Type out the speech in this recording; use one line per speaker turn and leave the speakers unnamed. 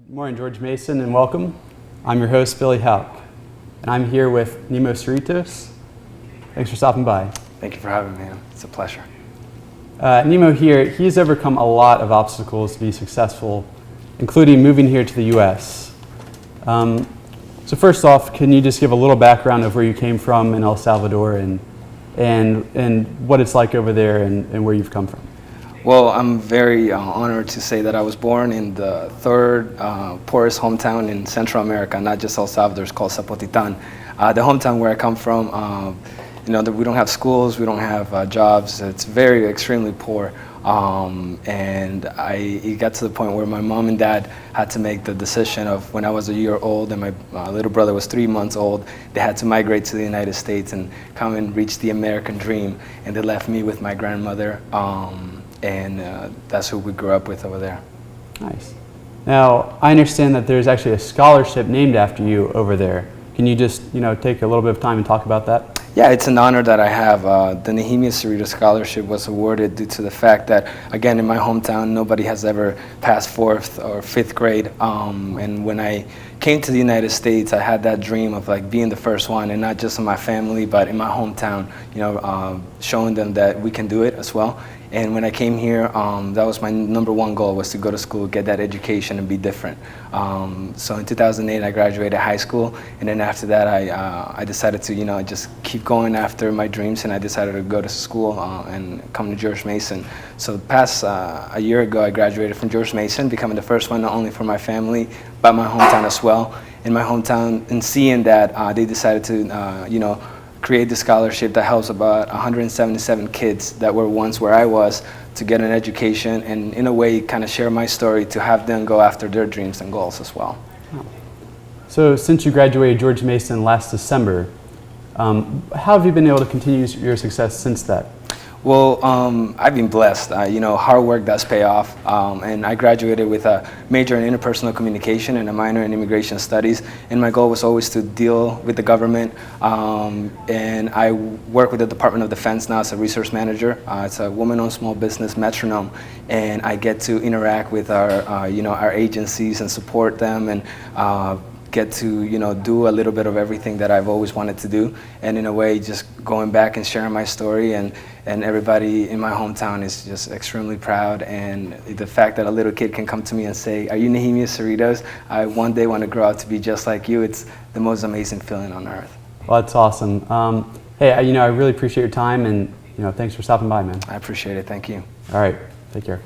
Good morning, George Mason, and welcome. I'm your host, Billy Houck, and I'm here with Nemo Cerritos. Thanks for stopping by.
Thank you for having me. It's a pleasure.
Nemo here, he's overcome a lot of obstacles to be successful, including moving here to the U.S. So first off, can you just give a little background of where you came from in El Salvador and what it's like over there and where you've come from?
Well, I'm very honored to say that I was born in the third poorest hometown in Central America, not just El Salvador. It's called Zapotitan. The hometown where I come from, we don't have schools, we don't have jobs. It's extremely poor. It got to the point where my mom and dad had to make the decision of when I was a year old and my little brother was 3 months old, they had to migrate to the United States and come and reach the American dream. And they left me with my grandmother. That's who we grew up with over there.
Nice. Now, I understand that there's actually a scholarship named after you over there. Can you just, take a little bit of time and talk about that?
Yeah, it's an honor that I have. The Nehemiah Cerritos Scholarship was awarded due to the fact that, again, in my hometown, nobody has ever passed 4th or 5th grade. And when I came to the United States, I had that dream of being the first one, and not just in my family, but in my hometown, showing them that we can do it as well. And when I came here, that was my #1 goal, was to go to school, get that education, and be different. So in 2008, I graduated high school, and then after that, I decided to, just keep going after my dreams, and I decided to go to school and come to George Mason. So past a year ago, I graduated from George Mason, becoming the first one not only for my family, but my hometown as well. In my hometown, and seeing that they decided to, create the scholarship that helps about 177 kids that were once where I was to get an education and in a way kind of share my story to have them go after their dreams and goals as well.
So since you graduated George Mason last December, how have you been able to continue your success since that?
Well, I've been blessed. Hard work does pay off. And I graduated with a major in interpersonal communication and a minor in immigration studies. And my goal was always to deal with the government. And I work with the Department of Defense now as a resource manager. It's a woman-owned small business, Metronome. And I get to interact with our agencies and support them and get to do a little bit of everything that I've always wanted to do, and in a way just going back and sharing my story, and everybody in my hometown is just extremely proud. And the fact that a little kid can come to me and say, "Are you Nehemiah Cerritos? I one day want to grow up to be just like you." It's the most amazing feeling on earth.
Well, that's awesome. Hey, I really appreciate your time, and thanks for stopping by, man.
I appreciate it. Thank you.
All right, take care.